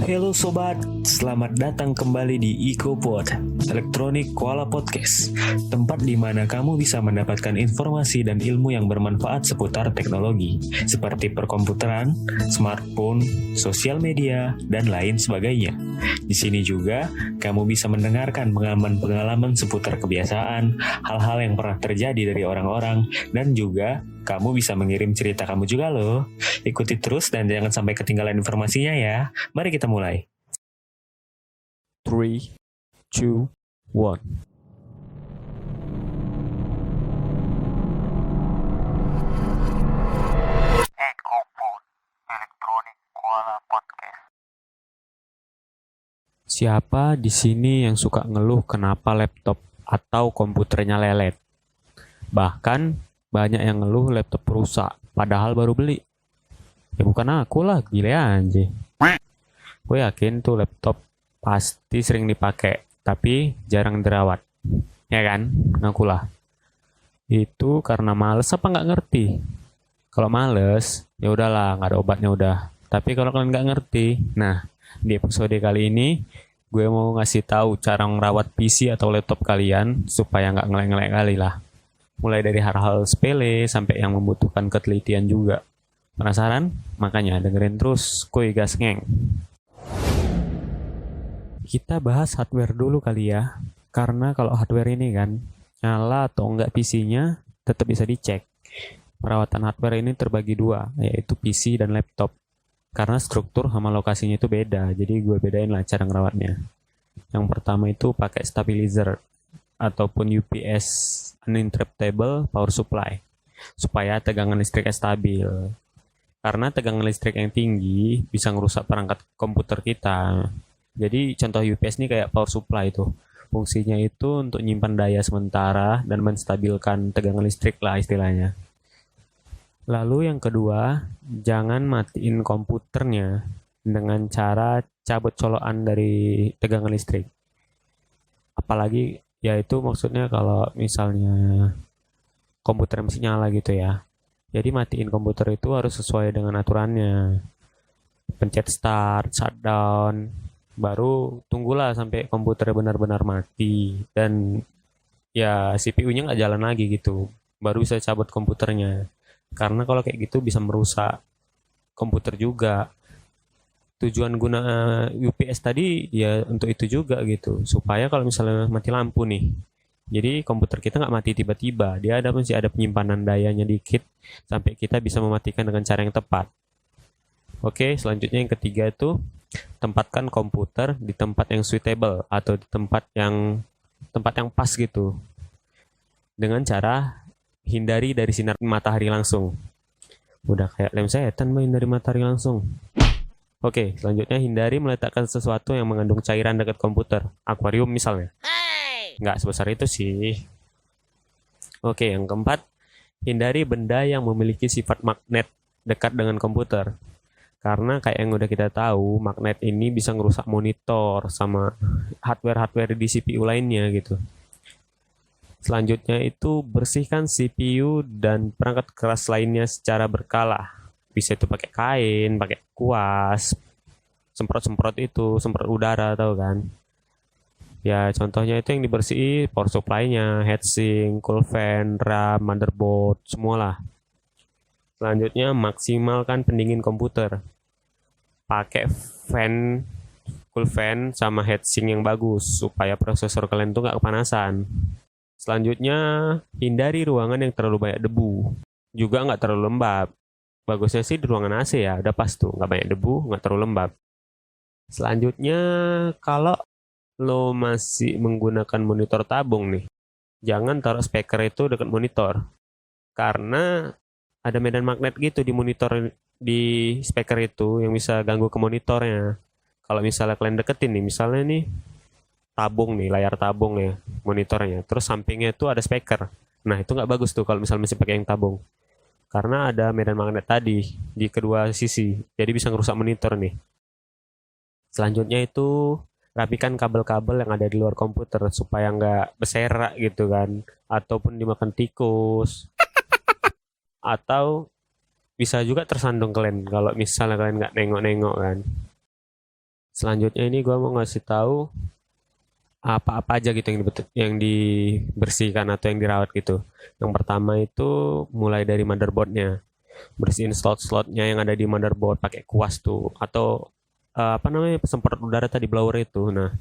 Halo sobat, selamat datang kembali di EcoPod, Electronic Koala Podcast, tempat di mana kamu bisa mendapatkan informasi dan ilmu yang bermanfaat seputar teknologi, seperti perkomputeran, smartphone, sosial media, dan lain sebagainya. Di sini juga, kamu bisa mendengarkan pengalaman-pengalaman seputar kebiasaan, hal-hal yang pernah terjadi dari orang-orang, dan juga kamu bisa mengirim cerita kamu juga loh. Ikuti terus dan jangan sampai ketinggalan informasinya ya. Mari kita mulai. 3, 2, 1. Siapa di sini yang suka ngeluh kenapa laptop atau komputernya lelet? Bahkan banyak yang ngeluh laptop rusak, padahal baru beli. Ya bukan aku lah, gile aja. Gue yakin tuh laptop pasti sering dipakai, tapi jarang dirawat. Ya kan? Ngaku lah. Itu karena males apa nggak ngerti? Kalau males, ya udahlah, nggak ada obatnya udah. Tapi kalau kalian nggak ngerti, nah di episode kali ini gue mau ngasih tahu cara merawat PC atau laptop kalian supaya nggak ngelek-ngelek kali lah. Mulai dari hal-hal sepele sampai yang membutuhkan ketelitian juga. Penasaran? Makanya dengerin terus kuy gas ngeng. Kita bahas hardware dulu kali ya. Karena kalau hardware ini kan, nyala atau enggak PC-nya tetap bisa dicek. Perawatan hardware ini terbagi dua, yaitu PC dan laptop. Karena struktur sama lokasinya itu beda, jadi gue bedain lah cara ngerawatnya. Yang pertama itu pakai stabilizer ataupun UPS, uninterruptible power supply, supaya tegangan listriknya stabil. Karena tegangan listrik yang tinggi bisa ngerusak perangkat komputer kita. Jadi contoh UPS ini kayak power supply itu. Fungsinya itu untuk nyimpan daya sementara dan menstabilkan tegangan listrik lah istilahnya. Lalu yang kedua, jangan matiin komputernya dengan cara cabut colokan dari tegangan listrik. Apalagi yaitu maksudnya kalau misalnya komputer masih nyala gitu ya. Jadi matiin komputer itu harus sesuai dengan aturannya. Pencet start, shutdown, baru tunggulah sampai komputernya benar-benar mati dan ya CPU-nya nggak jalan lagi gitu. Baru bisa cabut komputernya. Karena kalau kayak gitu bisa merusak komputer juga. Tujuan guna UPS tadi ya untuk itu juga gitu. Supaya kalau misalnya mati lampu nih, jadi komputer kita nggak mati tiba-tiba. Dia masih ada penyimpanan dayanya dikit sampai kita bisa mematikan dengan cara yang tepat. Oke, selanjutnya yang ketiga itu tempatkan komputer di tempat yang suitable atau di tempat yang pas gitu. Dengan cara hindari dari sinar matahari langsung. Udah kayak lem setan main dari matahari langsung. Oke, selanjutnya hindari meletakkan sesuatu yang mengandung cairan dekat komputer. Akuarium misalnya. Nggak sebesar itu sih. Oke, yang keempat, hindari benda yang memiliki sifat magnet dekat dengan komputer. Karena kayak yang udah kita tahu, magnet ini bisa ngerusak monitor sama hardware-hardware di CPU lainnya gitu. Selanjutnya itu bersihkan CPU dan perangkat keras lainnya secara berkala. Bisa itu pakai kain, pakai kuas, semprot-semprot itu, semprot udara tahu kan. Ya contohnya itu yang dibersih power supply-nya, heatsink, cool fan, RAM, motherboard, semualah. Selanjutnya maksimalkan pendingin komputer. Pakai fan, cool fan sama heatsink yang bagus supaya prosesor kalian tuh nggak kepanasan. Selanjutnya, hindari ruangan yang terlalu banyak debu. Juga nggak terlalu lembab. Bagusnya sih di ruangan AC ya, udah pas tuh. Nggak banyak debu, nggak terlalu lembab. Selanjutnya, kalau lo masih menggunakan monitor tabung nih, jangan taruh speaker itu dekat monitor. Karena ada medan magnet gitu di monitor, di speaker itu yang bisa ganggu ke monitornya. Kalau misalnya kalian deketin nih, misalnya nih, tabung nih, layar tabung ya, monitornya. Terus sampingnya itu ada speaker. Nah, itu nggak bagus tuh kalau misalnya masih pakai yang tabung. Karena ada medan magnet tadi di kedua sisi. Jadi bisa ngerusak monitor nih. Selanjutnya itu rapikan kabel-kabel yang ada di luar komputer supaya nggak berserak gitu kan. Ataupun dimakan tikus. Atau bisa juga tersandung kalian kalau misalnya kalian nggak nengok-nengok kan. Selanjutnya ini gue mau ngasih tahu apa-apa aja gitu yang dibersihkan atau yang dirawat gitu. Yang pertama itu mulai dari motherboardnya, bersihin slot-slotnya yang ada di motherboard pakai kuas tuh, atau apa namanya, semprot udara tadi, blower itu. Nah,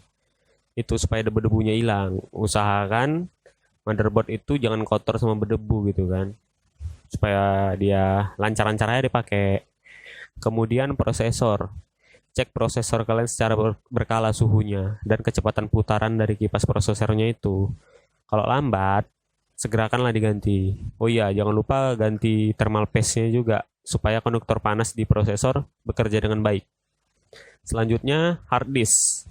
itu supaya debu-debunya hilang. Usahakan motherboard itu jangan kotor sama berdebu gitu kan, supaya dia lancar-lancar aja dipakai. Kemudian prosesor, cek prosesor kalian secara berkala suhunya dan kecepatan putaran dari kipas prosesornya itu. Kalau lambat, segerakanlah diganti. Oh iya, jangan lupa ganti thermal paste-nya juga supaya konduktor panas di prosesor bekerja dengan baik. Selanjutnya hard disk.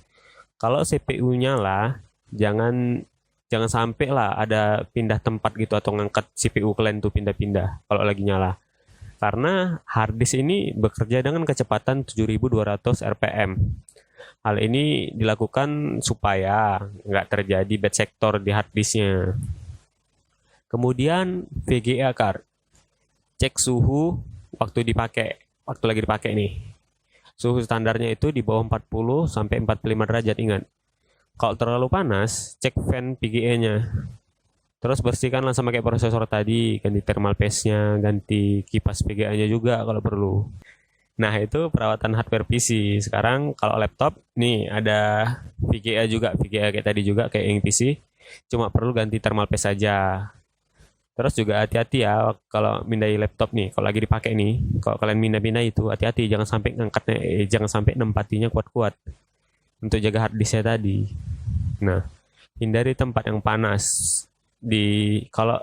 Kalau CPU nyala, jangan jangan sampai lah ada pindah tempat gitu atau ngangkat CPU kalian tuh pindah-pindah kalau lagi nyala. Karena hard disk ini bekerja dengan kecepatan 7200 RPM. Hal ini dilakukan supaya nggak terjadi bad sector di hard disknya. Kemudian VGA card, cek suhu waktu lagi dipakai nih. Suhu standarnya itu di bawah 40 sampai 45 derajat, ingat. Kalau terlalu panas, cek fan VGA-nya. Terus bersihkanlah sama kayak prosesor tadi, ganti thermal paste-nya, ganti kipas VGA-nya juga kalau perlu. Nah, itu perawatan hardware PC. Sekarang kalau laptop, nih ada VGA juga, VGA kayak tadi juga, kayak yang PC. Cuma perlu ganti thermal paste saja. Terus juga hati-hati ya kalau mindai laptop nih, kalau lagi dipakai nih, kalau kalian pindah-pindah itu hati-hati, jangan sampai ngangkatnya, jangan sampai nempatinya kuat-kuat untuk jaga hard disknya tadi. Nah, hindari tempat yang panas. Kalau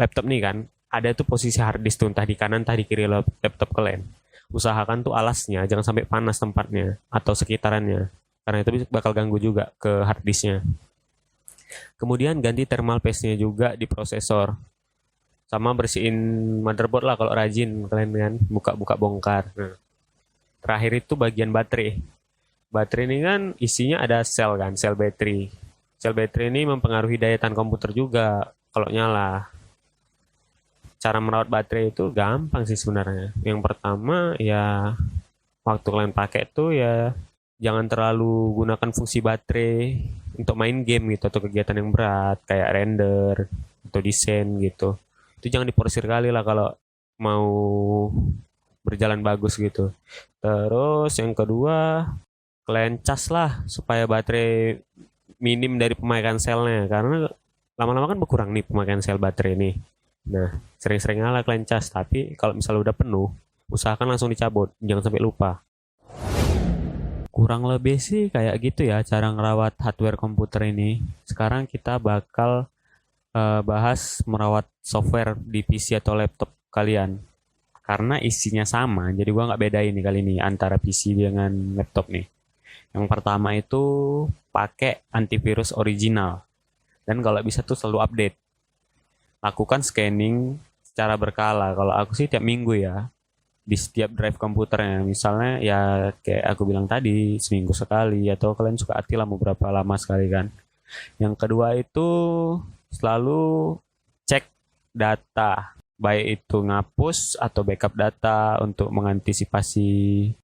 laptop nih kan, ada tuh posisi hard disk tuh entah di kanan entah di kiri laptop kalian. Usahakan tuh alasnya jangan sampai panas tempatnya atau sekitarannya, karena itu bakal ganggu juga ke hard disknya. Kemudian ganti thermal paste-nya juga di prosesor. Sama bersihin motherboard lah kalau rajin kalian kan, buka-buka bongkar. Nah, terakhir itu bagian baterai. Baterai ini kan isinya ada sel kan, sel baterai. Sel baterai ini mempengaruhi daya tahan komputer juga kalau nyala. Cara merawat baterai itu gampang sih sebenarnya. Yang pertama ya, waktu kalian pakai itu ya jangan terlalu gunakan fungsi baterai untuk main game gitu atau kegiatan yang berat kayak render atau desain gitu. Itu jangan diporsir kali lah kalau mau berjalan bagus gitu. Terus yang kedua, kalian cas lah supaya baterai minim dari pemakaian selnya, karena lama-lama kan berkurang nih pemakaian sel baterai nih. Nah, sering-sering lah kalian cas, tapi kalau misalnya udah penuh, usahakan langsung dicabut, jangan sampai lupa. Kurang lebih sih kayak gitu ya cara ngerawat hardware komputer ini. Sekarang kita bakal bahas merawat software di PC atau laptop kalian. Karena isinya sama, jadi gua nggak bedain nih kali ini antara PC dengan laptop nih. Yang pertama itu pakai antivirus original. Dan kalau bisa tuh selalu update. Lakukan scanning secara berkala. Kalau aku sih tiap minggu ya, di setiap drive komputernya. Misalnya ya kayak aku bilang tadi, seminggu sekali, atau kalian suka hati lah mau berapa lama sekali kan. Yang kedua itu selalu cek data, baik itu ngapus atau backup data untuk mengantisipasi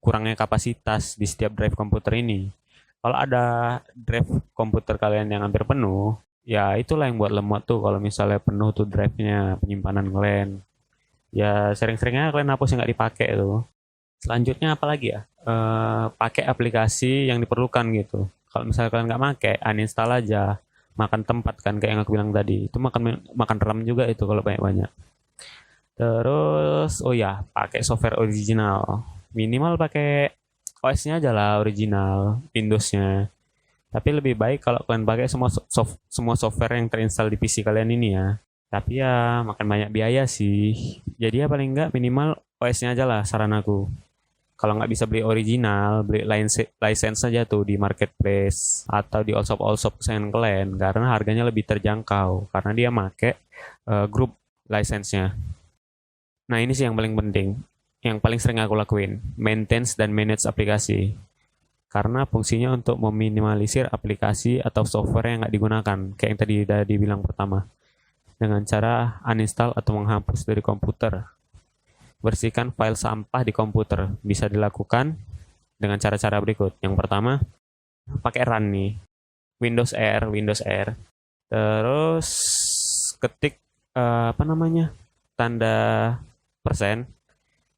kurangnya kapasitas di setiap drive komputer ini. Kalau ada drive komputer kalian yang hampir penuh, ya itulah yang buat lemot tuh kalau misalnya penuh tuh drive-nya, penyimpanan kalian. Ya sering-seringnya kalian hapus yang nggak dipakai tuh. Selanjutnya apa lagi ya? Pakai aplikasi yang diperlukan gitu. Kalau misalnya kalian nggak pakai, uninstall aja. Makan tempat kan kayak yang aku bilang tadi. Itu makan makan RAM juga itu kalau banyak-banyak. Terus, oh ya, pakai software original. Minimal pakai OS-nya aja lah original, Windows-nya. Tapi lebih baik kalau kalian pakai semua software yang terinstall di PC kalian ini ya. Tapi ya makan banyak biaya sih. Jadi ya paling nggak minimal OS-nya aja lah saran aku. Kalau nggak bisa beli original, beli license saja tuh di marketplace atau di all shop kesayangan kalian, karena harganya lebih terjangkau karena dia make grup license-nya. Nah ini sih yang paling penting, yang paling sering aku lakuin, maintenance dan manage aplikasi. Karena fungsinya untuk meminimalisir aplikasi atau software yang nggak digunakan, kayak yang tadi udah dibilang pertama, dengan cara uninstall atau menghapus dari komputer. Bersihkan file sampah di komputer, bisa dilakukan dengan cara-cara berikut. Yang pertama, pakai run nih. Windows R. Terus ketik tanda persen,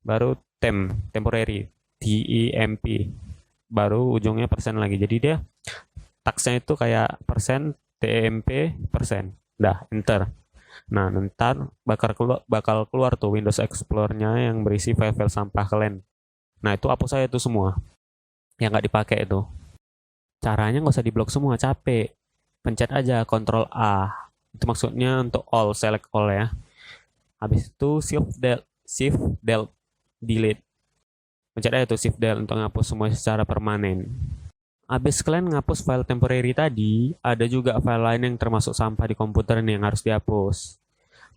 baru temporary, temp, baru ujungnya persen lagi. Jadi dia taksnya itu kayak persen, temp, persen. Dah, enter. Nah, ntar bakal keluar tuh Windows Explorer-nya yang berisi file-file sampah kalian. Nah, itu hapus aja tuh semua yang nggak dipakai itu. Caranya nggak usah diblok semua, capek. Pencet aja Ctrl A. Itu maksudnya untuk all, select all ya. Habis itu Shift Del delete. Pencet aja tuh Shift Del untuk ngapus semua secara permanen. Habis kalian ngapus file temporary tadi, ada juga file lain yang termasuk sampah di komputer nih yang harus dihapus.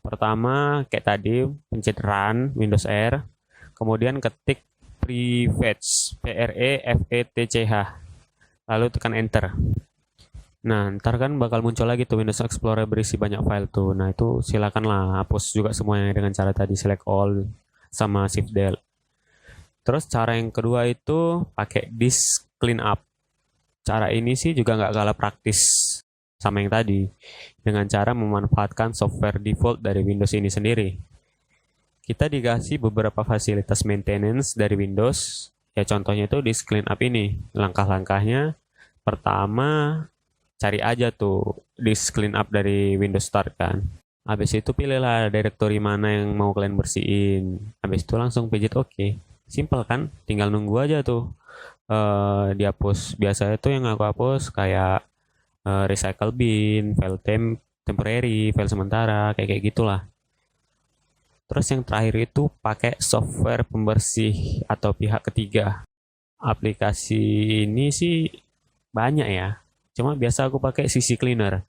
Pertama, kayak tadi, pencet run Windows R, kemudian ketik prefetch, PREFETCH, lalu tekan enter. Nah, ntar kan bakal muncul lagi tuh Windows Explorer berisi banyak file tuh. Nah, itu silakanlah hapus juga semuanya dengan cara tadi select all sama Shift Del. Terus cara yang kedua itu pakai disk clean up. Cara ini sih juga nggak kalah praktis sama yang tadi, dengan cara memanfaatkan software default dari Windows ini sendiri. Kita dikasih beberapa fasilitas maintenance dari Windows, ya contohnya itu disk clean up ini. Langkah-langkahnya, pertama, cari aja tuh disk clean up dari Windows Start kan. Habis itu pilihlah directory mana yang mau kalian bersihin. Habis itu langsung pijit OK. Simple kan? Tinggal nunggu aja tuh dihapus. Biasanya tuh yang aku hapus kayak recycle bin, file temporary, file sementara, kayak gitulah. Terus yang terakhir itu pakai software pembersih atau pihak ketiga. Aplikasi ini sih banyak ya. Cuma biasa aku pakai CC Cleaner.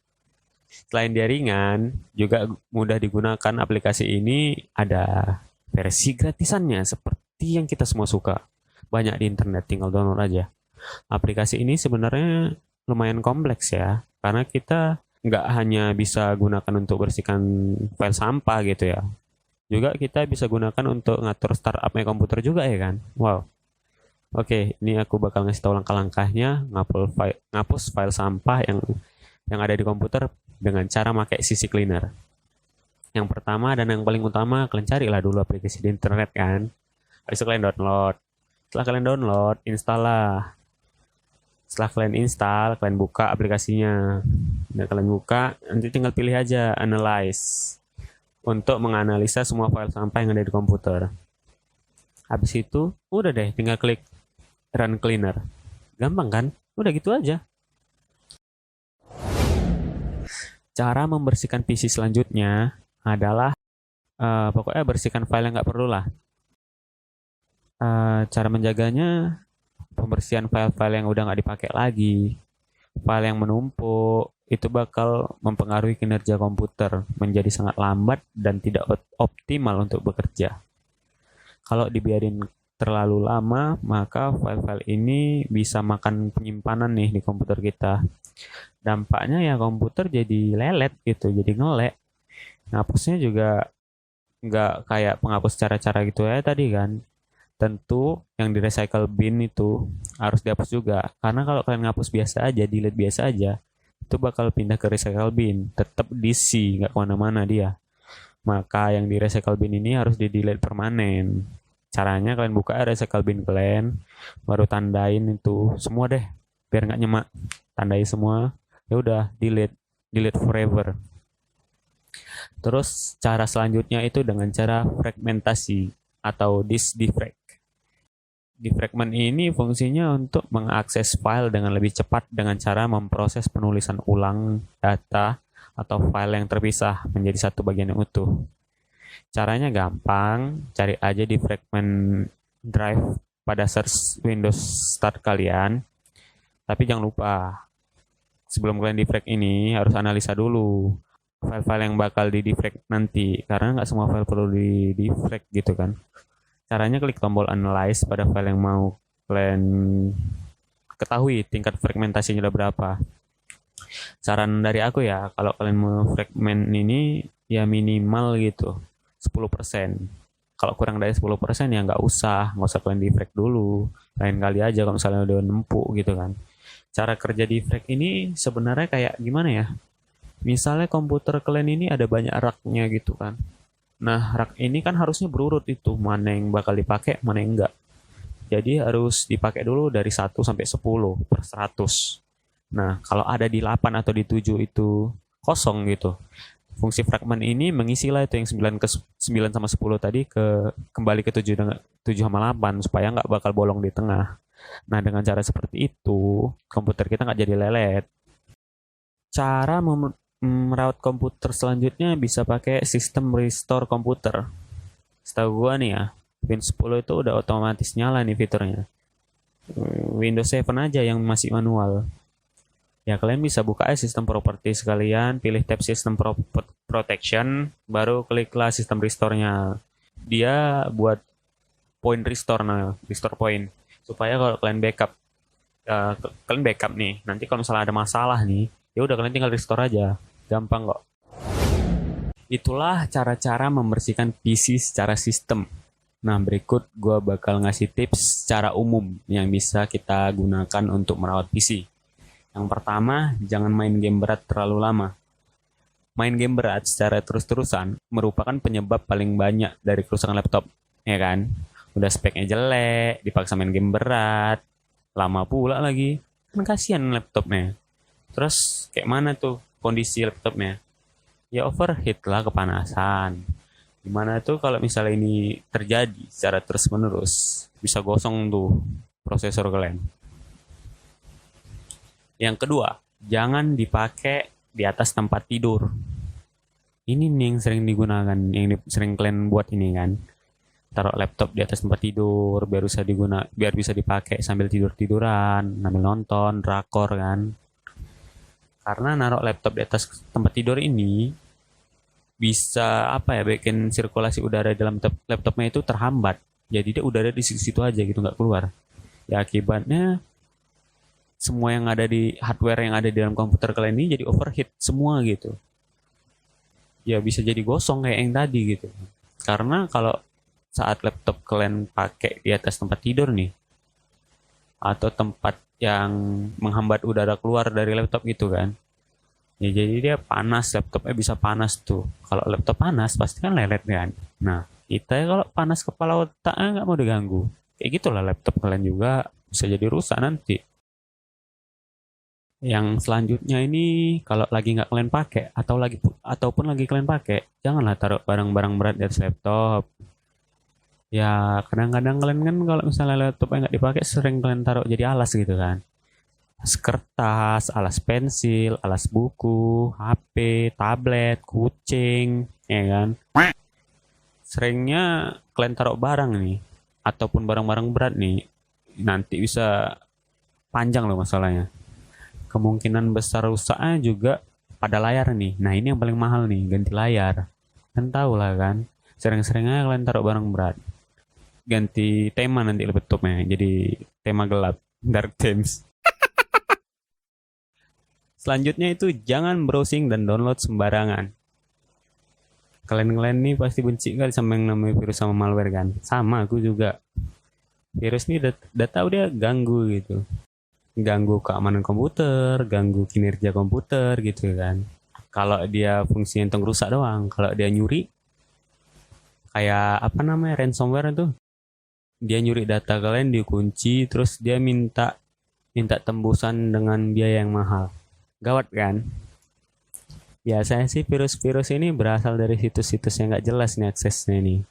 Selain dia ringan, juga mudah digunakan. Aplikasi ini ada versi gratisannya seperti yang kita semua suka. Banyak di internet, tinggal download aja. Aplikasi ini sebenarnya lumayan kompleks ya, karena kita nggak hanya bisa gunakan untuk bersihkan file sampah gitu ya. Juga kita bisa gunakan untuk ngatur startupnya komputer juga ya kan. Wow. Oke, ini aku bakal ngasih tahu langkah-langkahnya ngapus file sampah yang ada di komputer dengan cara pakai CC Cleaner. Yang pertama dan yang paling utama, kalian carilah dulu aplikasi di internet kan. Habis itu kalian download. Setelah kalian download, install lah. Setelah kalian install, kalian buka aplikasinya. Dan kalian buka, nanti tinggal pilih aja Analyze untuk menganalisa semua file sampah yang ada di komputer. Habis itu, udah deh, tinggal klik Run Cleaner. Gampang kan? Udah gitu aja. Cara membersihkan PC selanjutnya adalah pokoknya bersihkan file yang nggak perlu lah. Cara menjaganya, pembersihan file-file yang udah nggak dipakai lagi, file yang menumpuk, itu bakal mempengaruhi kinerja komputer menjadi sangat lambat dan tidak optimal untuk bekerja. Kalau dibiarin terlalu lama, maka file-file ini bisa makan penyimpanan nih di komputer kita. Dampaknya ya komputer jadi lelet gitu, jadi ngelek. Ngapusnya juga nggak kayak penghapus cara-cara gitu ya tadi kan. Tentu yang di recycle bin itu harus dihapus juga. Karena kalau kalian ngapus biasa aja, delete biasa aja, itu bakal pindah ke recycle bin. Tetap diisi, nggak kemana-mana dia. Maka yang di recycle bin ini harus di delete permanen. Caranya kalian buka recycle bin kalian, baru tandain itu semua deh, biar nggak nyemak. Tandai semua, ya udah delete forever. Terus cara selanjutnya itu dengan cara fragmentasi atau disk defrag. Defragment ini fungsinya untuk mengakses file dengan lebih cepat dengan cara memproses penulisan ulang data atau file yang terpisah menjadi satu bagian yang utuh. Caranya gampang, cari aja defragment drive pada search Windows Start kalian. Tapi jangan lupa, sebelum kalian defrag ini harus analisa dulu file-file yang bakal di defrag nanti, karena nggak semua file perlu di defrag gitu kan. Caranya klik tombol Analyze pada file yang mau kalian ketahui tingkat fragmentasinya udah berapa. Saran dari aku ya, kalau kalian mau fragment ini ya minimal gitu 10%. Kalau kurang dari 10% ya nggak usah kalian di-frag dulu. Lain kali aja kalau misalnya udah nempuk gitu kan. Cara kerja di-frag ini sebenarnya kayak gimana ya? Misalnya komputer kalian ini ada banyak rak-nya gitu kan. Nah, rak ini kan harusnya berurut itu, mana yang bakal dipakai, mana yang enggak. Jadi harus dipakai dulu dari 1 sampai 10 per 100. Nah, kalau ada di 8 atau di 7 itu kosong gitu. Fungsi fragment ini mengisilah itu yang 9 sama 10 tadi kembali ke 7 sama 8 supaya nggak bakal bolong di tengah. Nah, dengan cara seperti itu, komputer kita nggak jadi lelet. Cara merawat komputer selanjutnya bisa pakai sistem restore komputer. Setahu gua nih ya, Windows 10 itu udah otomatis nyala nih fiturnya. Windows 7 aja yang masih manual. Ya kalian bisa buka aja sistem properti sekalian, pilih tab sistem protection, baru kliklah sistem restore-nya. Dia buat point restore, restore point, supaya kalau kalian backup nih, nanti kalau misalnya ada masalah nih, ya udah kalian tinggal restore aja, gampang kok. Itulah cara-cara membersihkan PC secara sistem. Nah, berikut gue bakal ngasih tips secara umum yang bisa kita gunakan untuk merawat PC. Yang pertama, jangan main game berat terlalu lama. Main game berat secara terus-terusan merupakan penyebab paling banyak dari kerusakan laptop, ya kan? Udah speknya jelek, dipaksa main game berat, lama pula lagi. Kan kasihan laptopnya. Terus kayak mana tuh kondisi laptopnya? Ya overheat lah, kepanasan. Gimana tuh kalau misalnya ini terjadi secara terus-menerus, bisa gosong tuh prosesor kalian. Yang kedua, jangan dipakai di atas tempat tidur. Ini nih yang sering digunakan, yang sering kalian buat ini kan. Taruh laptop di atas tempat tidur biar bisa dipakai sambil tidur-tiduran, sambil nonton drakor kan. Karena naruh laptop di atas tempat tidur ini bisa bikin sirkulasi udara dalam laptopnya itu terhambat. Jadi dia udara di situ aja gitu, nggak keluar. Ya akibatnya semua yang ada di hardware yang ada di dalam komputer kalian ini jadi overheat semua gitu. Ya bisa jadi gosong kayak yang tadi gitu. Karena kalau saat laptop kalian pakai di atas tempat tidur nih, atau tempat yang menghambat udara keluar dari laptop gitu kan, ya jadi dia panas, laptopnya bisa panas tuh. Kalau laptop panas pasti kan lelet kan. Nah, kita kalau panas kepala otaknya nggak mau diganggu. Kayak gitulah laptop kalian juga bisa jadi rusak nanti. Yang selanjutnya ini kalau lagi nggak kalian pakai ataupun lagi kalian pakai, janganlah taruh barang-barang berat di atas laptop. Ya kadang-kadang kalian kan kalau misalnya laptopnya nggak dipakai sering kalian taruh jadi alas gitu kan. Alas kertas, alas pensil, alas buku, HP, tablet, kucing, ya kan. Seringnya kalian taruh barang nih ataupun barang-barang berat nih, nanti bisa panjang loh masalahnya. Kemungkinan besar rusaknya juga pada layar nih. Nah ini yang paling mahal nih, ganti layar. Kan tahu lah kan, sering-seringnya kalian taruh barang berat. Ganti tema nanti laptopnya, jadi tema gelap, dark themes. Selanjutnya itu jangan browsing dan download sembarangan. Kalian nih pasti benci kan sama yang namanya virus sama malware kan? Sama aku juga. Virus ini udah tahu dia ganggu gitu. Ganggu keamanan komputer, ganggu kinerja komputer gitu kan. Kalau dia fungsinya untuk rusak doang, kalau dia nyuri kayak ransomware itu. Dia nyuri data kalian, dikunci, terus dia minta tembusan dengan biaya yang mahal. Gawat kan? Biasanya sih virus-virus ini berasal dari situs-situs yang nggak jelas nih aksesnya nih.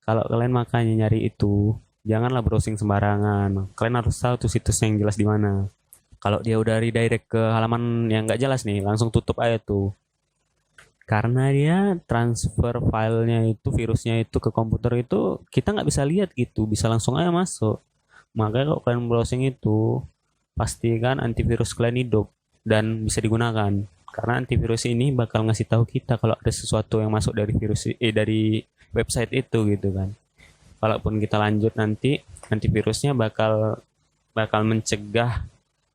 Kalau kalian makanya nyari itu, janganlah browsing sembarangan. Kalian harus tahu tuh situs yang jelas di mana. Kalau dia udah redirect ke halaman yang nggak jelas nih, langsung tutup aja tuh. Karena dia transfer filenya itu, virusnya itu ke komputer itu, kita nggak bisa lihat gitu, bisa langsung aja masuk. Makanya kalau kalian browsing itu, pastikan antivirus kalian hidup dan bisa digunakan. Karena antivirus ini bakal ngasih tahu kita kalau ada sesuatu yang masuk dari dari website itu gitu kan. Kalaupun kita lanjut nanti, antivirusnya bakal mencegah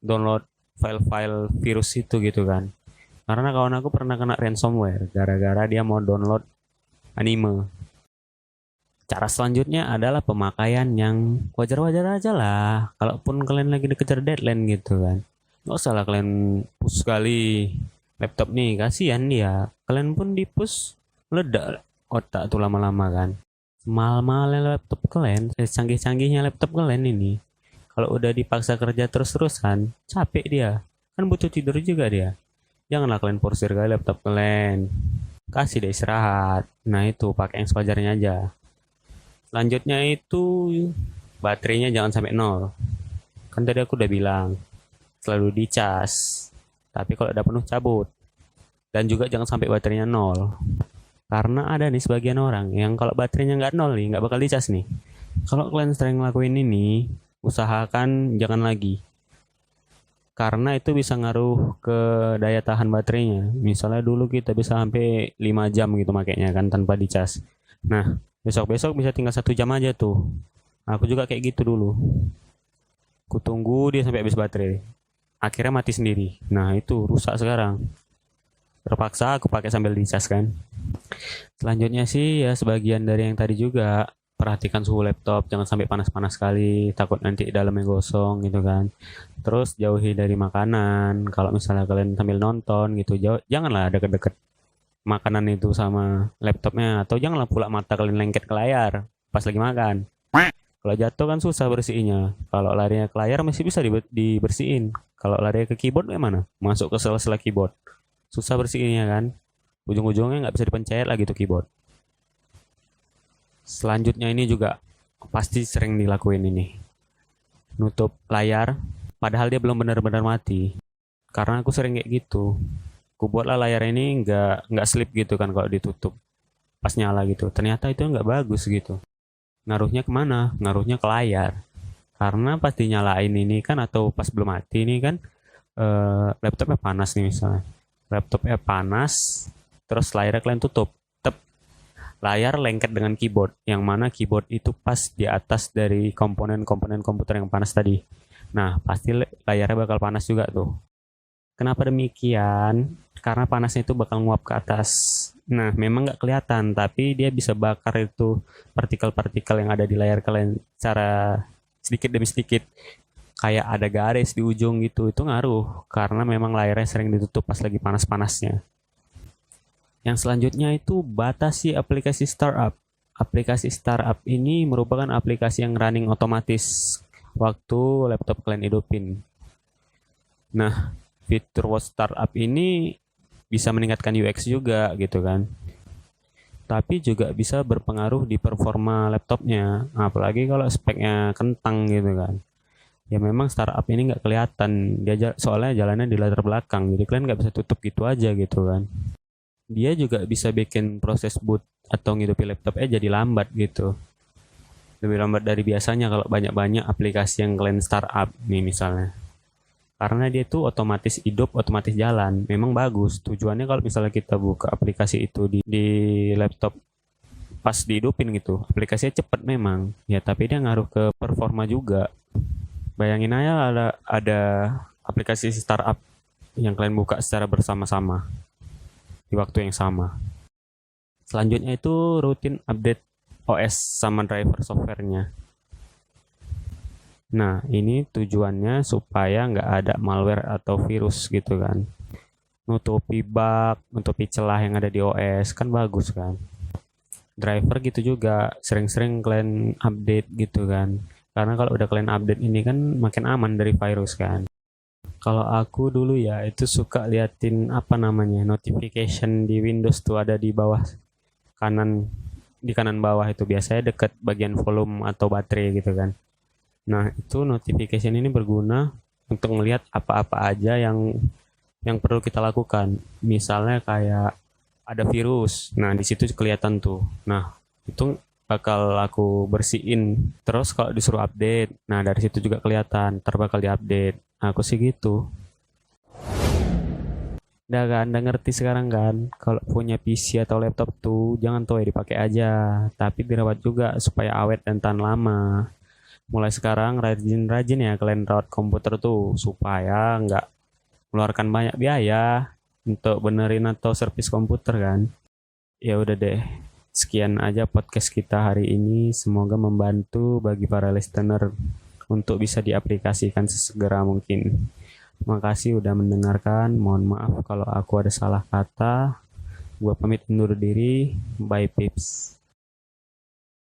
download file-file virus itu gitu kan. Karena kawan aku pernah kena ransomware gara-gara dia mau download anime. Cara selanjutnya adalah pemakaian yang wajar-wajar aja lah. Kalaupun kalian lagi dikejar deadline gitu kan. Nggak usah lah kalian push sekali laptop nih, kasihan dia. Kalian pun di push, meledak otak tuh lama-lama kan. Mahal-mahalnya laptop kalian, canggih-canggihnya laptop kalian ini. Kalau udah dipaksa kerja terus-terusan, capek dia. Kan butuh tidur juga dia. Janganlah kalian porsir kali laptop kalian. Kasih deh istirahat. Nah itu pakai yang sewajarnya aja. Selanjutnya itu baterainya jangan sampai nol. Kan tadi aku udah bilang selalu dicas. Tapi kalau udah penuh cabut. Dan juga jangan sampai baterainya nol. Karena ada nih sebagian orang yang kalau baterainya nggak nol nih nggak bakal dicas nih. Kalau kalian sering ngelakuin ini, usahakan jangan lagi. Karena itu bisa ngaruh ke daya tahan baterainya. Misalnya dulu kita bisa sampai 5 jam gitu makainya kan tanpa dicas. Nah, besok-besok bisa tinggal 1 jam aja tuh. Aku juga kayak gitu dulu. Ku tunggu dia sampai habis baterai. Akhirnya mati sendiri. Nah, itu rusak sekarang. Terpaksa aku pakai sambil dicas kan. Selanjutnya sih ya sebagian dari yang tadi juga. Perhatikan suhu laptop, jangan sampai panas-panas sekali, takut nanti dalamnya gosong gitu kan. Terus jauhi dari makanan. Kalau misalnya kalian sambil nonton gitu, janganlah deket-deket makanan itu sama laptopnya. Atau janganlah pula mata kalian lengket ke layar pas lagi makan. Kalau jatuh kan susah bersihinnya. Kalau larinya ke layar masih bisa dibersihin. Kalau larinya ke keyboard gimana? Masuk ke sela-sela keyboard. Susah bersihinnya kan. Ujung-ujungnya nggak bisa dipencet lagi tuh keyboard. Selanjutnya ini juga pasti sering dilakuin ini. Nutup layar, padahal dia belum benar-benar mati. Karena aku sering kayak gitu. Aku buatlah layar ini nggak slip gitu kan kalau ditutup. Pas nyala gitu. Ternyata itu nggak bagus gitu. Ngaruhnya kemana? Ngaruhnya ke layar. Karena pas dinyalain ini kan atau pas belum mati ini kan laptopnya panas nih misalnya. Laptopnya panas, terus layarnya kalian tutup. Layar lengket dengan keyboard, yang mana keyboard itu pas di atas dari komponen-komponen komputer yang panas tadi. Nah, pasti layarnya bakal panas juga tuh. Kenapa demikian? Karena panasnya itu bakal nguap ke atas. Nah, memang nggak kelihatan, tapi dia bisa bakar itu partikel-partikel yang ada di layar kalian secara sedikit demi sedikit. Kayak ada garis di ujung gitu, itu ngaruh. Karena memang layarnya sering ditutup pas lagi panas-panasnya. Yang selanjutnya itu batasi aplikasi startup. Aplikasi startup ini merupakan aplikasi yang running otomatis waktu laptop kalian hidupin. Nah, fitur watch startup ini bisa meningkatkan UX juga gitu kan. Tapi juga bisa berpengaruh di performa laptopnya, apalagi kalau speknya kentang gitu kan. Ya memang startup ini nggak kelihatan, dia soalnya jalannya di latar belakang, jadi kalian nggak bisa tutup gitu aja gitu kan. Dia juga bisa bikin proses boot atau ngidupin laptopnya jadi lambat gitu. Lebih lambat dari biasanya kalau banyak-banyak aplikasi yang kalian startup nih misalnya. Karena dia tuh otomatis hidup, otomatis jalan. Memang bagus. Tujuannya kalau misalnya kita buka aplikasi itu di laptop pas dihidupin gitu. Aplikasinya cepet memang. Ya tapi dia ngaruh ke performa juga. Bayangin aja ada aplikasi startup yang kalian buka secara bersama-sama di waktu yang sama. Selanjutnya itu rutin update OS sama driver softwarenya. Nah, ini tujuannya supaya nggak ada malware atau virus gitu kan. Nutupi bug, nutupi celah yang ada di OS, kan bagus kan. Driver gitu juga, sering-sering kalian update gitu kan. Karena kalau udah kalian update ini kan makin aman dari virus kan. Kalau aku dulu ya itu suka liatin apa namanya notification di Windows tuh ada di bawah kanan, di kanan bawah itu biasanya deket bagian volume atau baterai gitu kan. Nah itu notification ini berguna untuk melihat apa-apa aja yang perlu kita lakukan. Misalnya kayak ada virus, nah di situ kelihatan tuh. Nah itu bakal aku bersihin. Terus kalau disuruh update, nah dari situ juga kelihatan, bakal diupdate. Aku sih gitu. Udah ngerti sekarang kan, kalau punya PC atau laptop tuh jangan tuh ya dipakai aja, tapi dirawat juga supaya awet dan tahan lama. Mulai sekarang rajin-rajin ya kalian rawat komputer tuh supaya nggak mengeluarkan banyak biaya untuk benerin atau servis komputer kan. Ya udah deh. Sekian aja podcast kita hari ini. Semoga membantu bagi para listener untuk bisa diaplikasikan sesegera mungkin. Terima kasih udah mendengarkan. Mohon maaf kalau aku ada salah kata. Gua pamit undur diri. Bye, peeps.